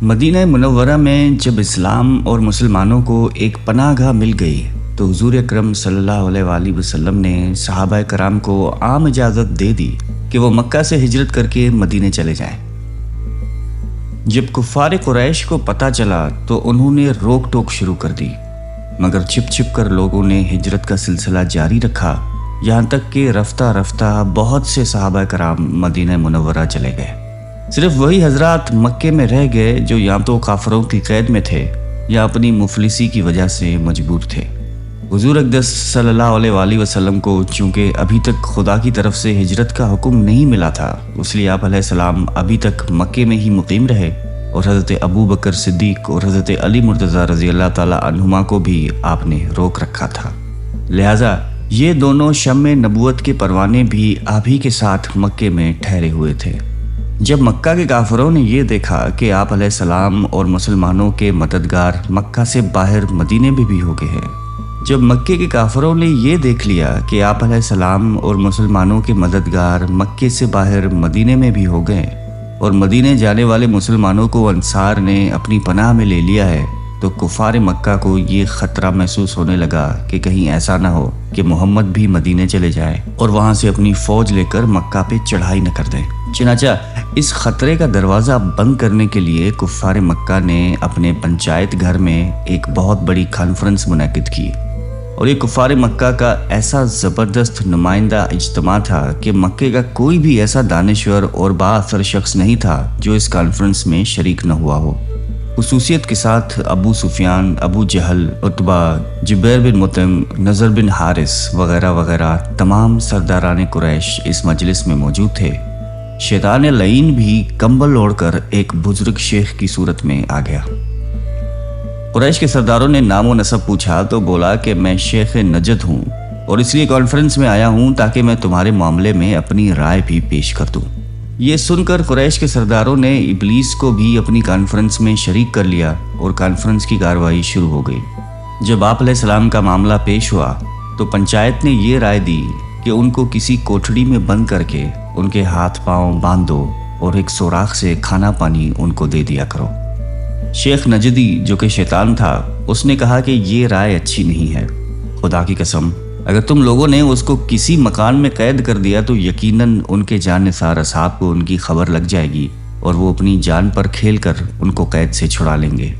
مدینہ منورہ میں جب اسلام اور مسلمانوں کو ایک پناہ گاہ مل گئی تو حضور اکرم صلی اللہ علیہ وآلہ وسلم نے صحابہ کرام کو عام اجازت دے دی کہ وہ مکہ سے ہجرت کر کے مدینے چلے جائیں۔ جب کفار قریش کو پتہ چلا تو انہوں نے روک ٹوک شروع کر دی، مگر چھپ چھپ کر لوگوں نے ہجرت کا سلسلہ جاری رکھا، یہاں تک کہ رفتہ رفتہ بہت سے صحابہ کرام مدینہ منورہ چلے گئے۔ صرف وہی حضرات مکے میں رہ گئے جو یا تو کافروں کی قید میں تھے یا اپنی مفلسی کی وجہ سے مجبور تھے۔ حضور اقدس صلی اللہ علیہ وآلہ وسلم کو چونکہ ابھی تک خدا کی طرف سے ہجرت کا حکم نہیں ملا تھا، اس لیے آپ علیہ السلام ابھی تک مکے میں ہی مقیم رہے، اور حضرت ابو بکر صدیق اور حضرت علی مرتضیٰ رضی اللہ تعالیٰ عنہما کو بھی آپ نے روک رکھا تھا۔ لہٰذا یہ دونوں شمع نبوت کے پروانے بھی آپ ہی کے ساتھ مکے میں ٹھہرے ہوئے تھے۔ جب مکہ کے کافروں نے یہ دیکھا کہ آپ علیہ السلام اور مسلمانوں کے مددگار مکہ سے باہر مدینے میں بھی ہو گئے ہیں، جب مکے کے کافروں نے یہ دیکھ لیا کہ آپ علیہ السلام اور مسلمانوں کے مددگار مکے سے باہر مدینے میں بھی ہو گئے اور مدینے جانے والے مسلمانوں کو انصار نے اپنی پناہ میں لے لیا ہے، تو کفار مکہ کو یہ خطرہ محسوس ہونے لگا کہ کہیں ایسا نہ ہو کہ محمد بھی مدینے چلے جائے اور وہاں سے اپنی فوج لے کر مکہ پہ چڑھائی نہ کر دیں۔ چنانچہ اس خطرے کا دروازہ بند کرنے کے لیے کفار مکہ نے اپنے پنچایت گھر میں ایک بہت بڑی کانفرنس منعقد کی، اور یہ کفار مکہ کا ایسا زبردست نمائندہ اجتماع تھا کہ مکے کا کوئی بھی ایسا دانشور اور با اثر شخص نہیں تھا جو اس کانفرنس میں شریک نہ ہوا ہو۔ خصوصیت کے ساتھ ابو سفیان، ابو جہل، عتبہ، جبیر بن مطعم، نضر بن حارث وغیرہ وغیرہ تمام سرداران قریش اس مجلس میں موجود تھے۔ شیطان لعین بھی کمبل اوڑھ کر ایک بزرگ شیخ کی صورت میں آ گیا۔ قریش کے سرداروں نے نام و نسب پوچھا تو بولا کہ میں شیخ نجد ہوں اور اس لیے کانفرنس میں آیا ہوں تاکہ میں تمہارے معاملے میں اپنی رائے بھی پیش کر دوں۔ یہ سن کر قریش کے سرداروں نے ابلیس کو بھی اپنی کانفرنس میں شریک کر لیا اور کانفرنس کی کارروائی شروع ہو گئی۔ جب آپ علیہ السلام کا معاملہ پیش ہوا تو پنچایت نے یہ رائے دی کہ ان کو کسی کوٹھڑی میں بند کر کے ان کے ہاتھ پاؤں باندھ دو اور ایک سوراخ سے کھانا پانی ان کو دے دیا کرو۔ شیخ نجدی جو کہ شیطان تھا، اس نے کہا کہ یہ رائے اچھی نہیں ہے، خدا کی قسم اگر تم لوگوں نے اس کو کسی مکان میں قید کر دیا تو یقیناً ان کے جان نثار اصحاب کو ان کی خبر لگ جائے گی اور وہ اپنی جان پر کھیل کر ان کو قید سے چھڑا لیں گے۔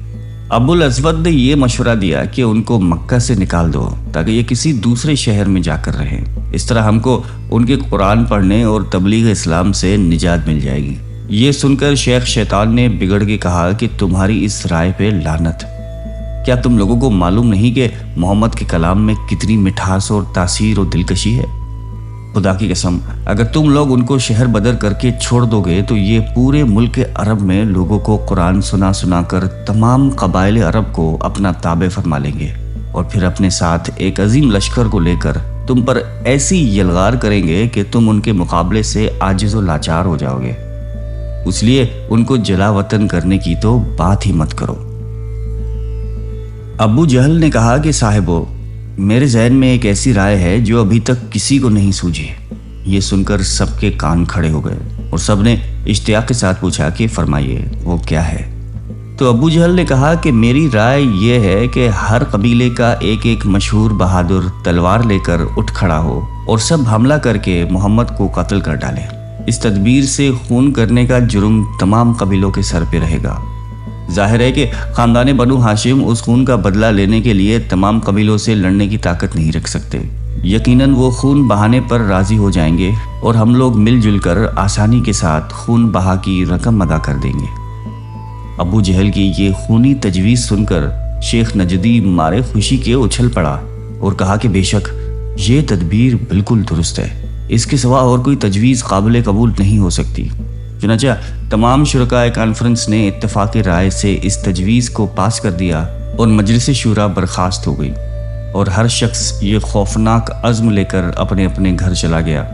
ابو الاسود نے یہ مشورہ دیا کہ ان کو مکہ سے نکال دو تاکہ یہ کسی دوسرے شہر میں جا کر رہیں، اس طرح ہم کو ان کے قرآن پڑھنے اور تبلیغ اسلام سے نجات مل جائے گی۔ یہ سن کر شیخ شیطان نے بگڑ کے کہا کہ تمہاری اس رائے پہ لعنت، کیا تم لوگوں کو معلوم نہیں کہ محمد کے کلام میں کتنی مٹھاس اور تاثیر اور دلکشی ہے؟ خدا کی قسم اگر تم لوگ ان کو شہر بدر کر کے چھوڑ دو گے تو یہ پورے ملک عرب میں لوگوں کو قرآن سنا سنا کر تمام قبائل عرب کو اپنا تابع فرما لیں گے، اور پھر اپنے ساتھ ایک عظیم لشکر کو لے کر تم پر ایسی یلغار کریں گے کہ تم ان کے مقابلے سے عاجز و لاچار ہو جاؤ گے۔ اس لیے ان کو جلا وطن کرنے کی تو بات ہی مت کرو۔ ابو جہل نے کہا کہ صاحبو، میرے ذہن میں ایک ایسی رائے ہے جو ابھی تک کسی کو نہیں سوجھی۔ یہ سن کر سب کے کان کھڑے ہو گئے اور سب نے اشتیاق کے ساتھ پوچھا کہ فرمائیے وہ کیا ہے؟ تو ابو جہل نے کہا کہ میری رائے یہ ہے کہ ہر قبیلے کا ایک ایک مشہور بہادر تلوار لے کر اٹھ کھڑا ہو اور سب حملہ کر کے محمد کو قتل کر ڈالے۔ اس تدبیر سے خون کرنے کا جرم تمام قبیلوں کے سر پہ رہے گا۔ ظاہر ہے کہ خاندان بنو ہاشم اس خون کا بدلہ لینے کے لیے تمام قبیلوں سے لڑنے کی طاقت نہیں رکھ سکتے۔ یقیناً وہ خون بہانے پر راضی ہو جائیں گے اور ہم لوگ مل جل کر آسانی کے ساتھ خون بہا کی رقم ادا کر دیں گے۔ ابو جہل کی یہ خونی تجویز سن کر شیخ نجدی مارے خوشی کے اچھل پڑا اور کہا کہ بے شک یہ تدبیر بالکل درست ہے، اس کے سوا اور کوئی تجویز قابل قبول نہیں ہو سکتی۔ چنانچہ تمام شرکائے کانفرنس نے اتفاق رائے سے اس تجویز کو پاس کر دیا اور مجلس شورا برخاست ہو گئی، اور ہر شخص یہ خوفناک عزم لے کر اپنے اپنے گھر چلا گیا۔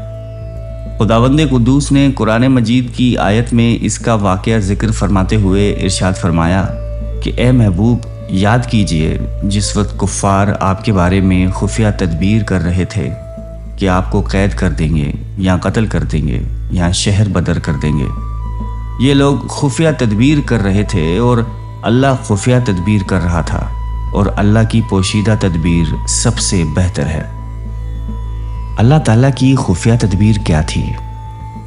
خداوند قدوس نے قرآن مجید کی آیت میں اس کا واقعہ ذکر فرماتے ہوئے ارشاد فرمایا کہ اے محبوب، یاد کیجئے جس وقت کفار آپ کے بارے میں خفیہ تدبیر کر رہے تھے کہ آپ کو قید کر دیں گے یا قتل کر دیں گے یا شہر بدر کر دیں گے، یہ لوگ خفیہ تدبیر کر رہے تھے اور اللہ خفیہ تدبیر کر رہا تھا، اور اللہ کی پوشیدہ تدبیر سب سے بہتر ہے۔ اللہ تعالیٰ کی خفیہ تدبیر کیا تھی؟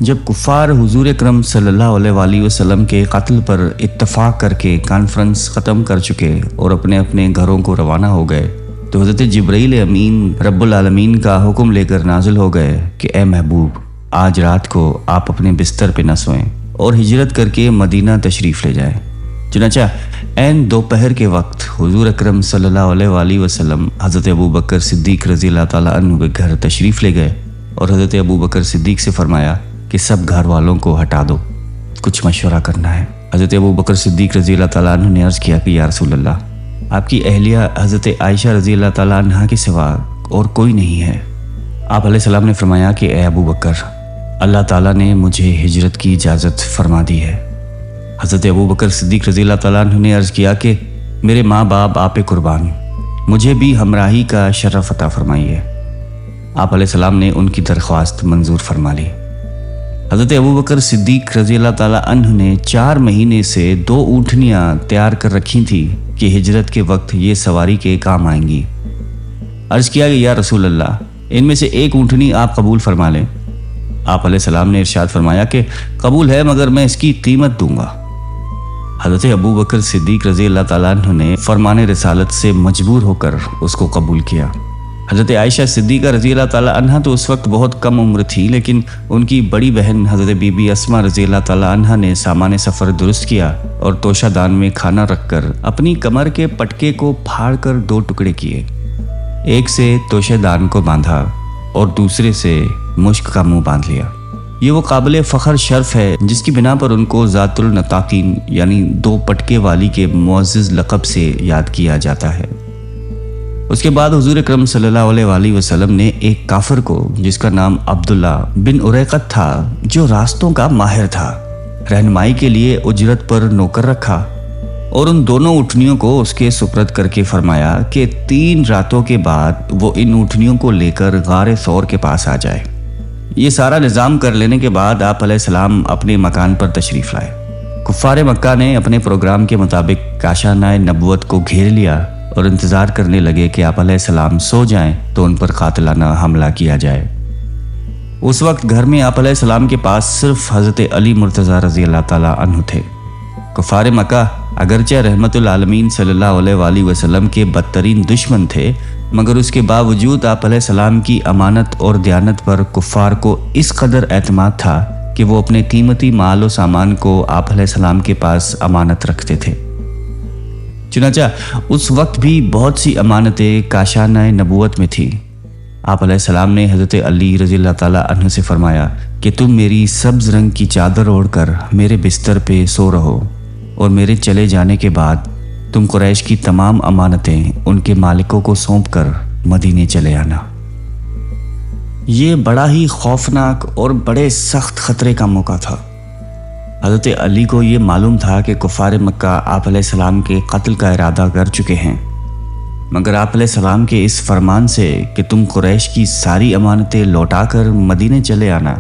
جب کفار حضور اکرم صلی اللہ علیہ وآلہ وسلم کے قتل پر اتفاق کر کے کانفرنس ختم کر چکے اور اپنے اپنے گھروں کو روانہ ہو گئے، تو حضرت جبرائیل امین رب العالمین کا حکم لے کر نازل ہو گئے کہ اے محبوب، آج رات کو آپ اپنے بستر پہ نہ سوئیں اور ہجرت کر کے مدینہ تشریف لے جائیں۔ چنانچہ عین دوپہر کے وقت حضور اکرم صلی اللہ علیہ وآلہ وسلم حضرت ابوبکر صدیق رضی اللہ تعالیٰ عنہ کے گھر تشریف لے گئے اور حضرت ابوبکر صدیق سے فرمایا کہ سب گھر والوں کو ہٹا دو، کچھ مشورہ کرنا ہے۔ حضرت ابوبکر صدیق رضی اللہ تعالیٰ عنہ نے عرض کیا کہ یا رسول اللہ، آپ کی اہلیہ حضرت عائشہ رضی اللہ تعالیٰ عنہ کے سوا اور کوئی نہیں ہے۔ آپ علیہ السلام نے فرمایا کہ اے ابوبکر، اللہ تعالیٰ نے مجھے ہجرت کی اجازت فرما دی ہے۔ حضرت ابوبکر صدیق رضی اللہ تعالیٰ عنہ نے عرض کیا کہ میرے ماں باپ آپ قربان، مجھے بھی ہمراہی کا شرف عطا فرمائیے۔ آپ علیہ السلام نے ان کی درخواست منظور فرما لی۔ حضرت ابوبکر صدیق رضی اللہ تعالیٰ عنہ نے 4 مہینے سے 2 اونٹنیاں تیار کر رکھی تھی کہ ہجرت کے وقت یہ سواری کے کام آئیں گی۔ عرض کیا کہ یا رسول اللہ، ان میں سے ایک اونٹنی آپ قبول فرما لیں۔ آپ علیہ السلام نے ارشاد فرمایا کہ قبول ہے، مگر میں اس کی قیمت دوں گا۔ حضرت ابوبکر صدیق رضی اللہ تعالیٰ عنہ نے فرمان رسالت سے مجبور ہو کر اس کو قبول کیا۔ حضرت عائشہ صدیقہ رضی اللہ تعالیٰ عنہ تو اس وقت بہت کم عمر تھی، لیکن ان کی بڑی بہن حضرت بی بی اسما رضی اللہ تعالیٰ عنہ نے سامان سفر درست کیا اور توشہ دان میں کھانا رکھ کر اپنی کمر کے پٹکے کو پھاڑ کر 2 ٹکڑے کیے، ایک سے توشہ دان کو باندھا اور دوسرے سے مشک کا منہ باندھ لیا۔ یہ وہ قابل فخر شرف ہے جس کی بنا پر ان کو ذات النطاقین یعنی 2 پٹکے والی کے معزز لقب سے یاد کیا جاتا ہے۔ اس کے بعد حضور اکرم صلی اللہ علیہ وآلہ وسلم نے ایک کافر کو جس کا نام عبداللہ بن اریقت تھا، جو راستوں کا ماہر تھا، رہنمائی کے لیے اجرت پر نوکر رکھا اور ان دونوں اونٹنیوں کو اس کے سپرد کر کے فرمایا کہ 3 راتوں کے بعد وہ ان اونٹنیوں کو لے کر غار ثور کے پاس آ جائے۔ یہ سارا نظام کر لینے کے بعد آپ علیہ السلام اپنے مکان پر تشریف لائے۔ کفار مکہ نے اپنے پروگرام کے مطابق کاشانۂ نبوت کو گھیر لیا اور انتظار کرنے لگے کہ آپ علیہ السلام سو جائیں تو ان پر قاتلانہ حملہ کیا جائے۔ اس وقت گھر میں آپ علیہ السلام کے پاس صرف حضرت علی مرتضیٰ رضی اللہ تعالیٰ عنہ تھے۔ کفار مکہ اگرچہ رحمت العالمین صلی اللہ علیہ وآلہ وسلم کے بدترین دشمن تھے، مگر اس کے باوجود آپ علیہ السلام کی امانت اور دیانت پر کفار کو اس قدر اعتماد تھا کہ وہ اپنے قیمتی مال و سامان کو آپ علیہ السلام کے پاس امانت رکھتے تھے۔ چنانچہ اس وقت بھی بہت سی امانتیں کاشانہ نبوت میں تھی۔ آپ علیہ السلام نے حضرت علی رضی اللہ تعالیٰ عنہ سے فرمایا کہ تم میری سبز رنگ کی چادر اوڑھ کر میرے بستر پہ سو رہو، اور میرے چلے جانے کے بعد تم قریش کی تمام امانتیں ان کے مالکوں کو سونپ کر مدینے چلے آنا۔ یہ بڑا ہی خوفناک اور بڑے سخت خطرے کا موقع تھا۔ حضرت علی کو یہ معلوم تھا کہ کفار مکہ آپ علیہ السلام کے قتل کا ارادہ کر چکے ہیں، مگر آپ علیہ السلام کے اس فرمان سے کہ تم قریش کی ساری امانتیں لوٹا کر مدینے چلے آنا،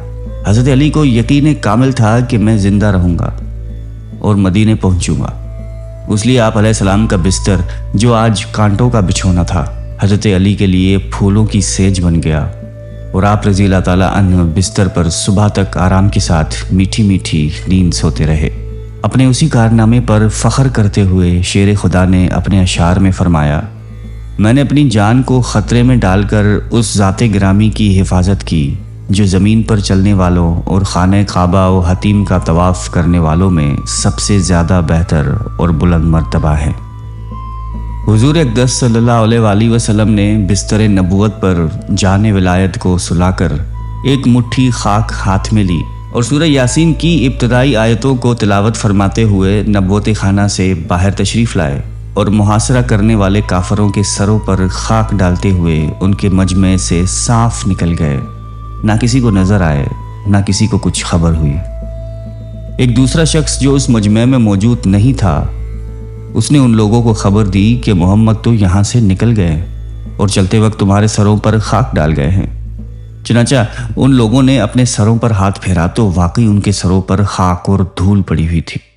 حضرت علی کو یقین کامل تھا کہ میں زندہ رہوں گا اور مدینے پہنچوں گا۔ اس لیے آپ علیہ السلام کا بستر جو آج کانٹوں کا بچھونا تھا، حضرت علی کے لیے پھولوں کی سیج بن گیا، اور آپ رضی اللہ تعالیٰ عنہ بستر پر صبح تک آرام کے ساتھ میٹھی میٹھی نیند سوتے رہے۔ اپنے اسی کارنامے پر فخر کرتے ہوئے شیر خدا نے اپنے اشعار میں فرمایا، میں نے اپنی جان کو خطرے میں ڈال کر اس ذات گرامی کی حفاظت کی جو زمین پر چلنے والوں اور خانہ کعبہ و حتیم کا طواف کرنے والوں میں سب سے زیادہ بہتر اور بلند مرتبہ ہے۔ حضور اقدس صلی اللہ علیہ وآلہ وسلم نے بستر نبوت پر جان ولایت کو سلا کر ایک مٹھی خاک ہاتھ میں لی اور سورہ یاسین کی ابتدائی آیتوں کو تلاوت فرماتے ہوئے نبوت خانہ سے باہر تشریف لائے اور محاصرہ کرنے والے کافروں کے سروں پر خاک ڈالتے ہوئے ان کے مجمع سے صاف نکل گئے۔ نہ کسی کو نظر آئے، نہ کسی کو کچھ خبر ہوئی۔ ایک دوسرا شخص جو اس مجمع میں موجود نہیں تھا، اس نے ان لوگوں کو خبر دی کہ محمد تو یہاں سے نکل گئے اور چلتے وقت تمہارے سروں پر خاک ڈال گئے ہیں۔ چنانچہ ان لوگوں نے اپنے سروں پر ہاتھ پھیرا تو واقعی ان کے سروں پر خاک اور دھول پڑی ہوئی تھی۔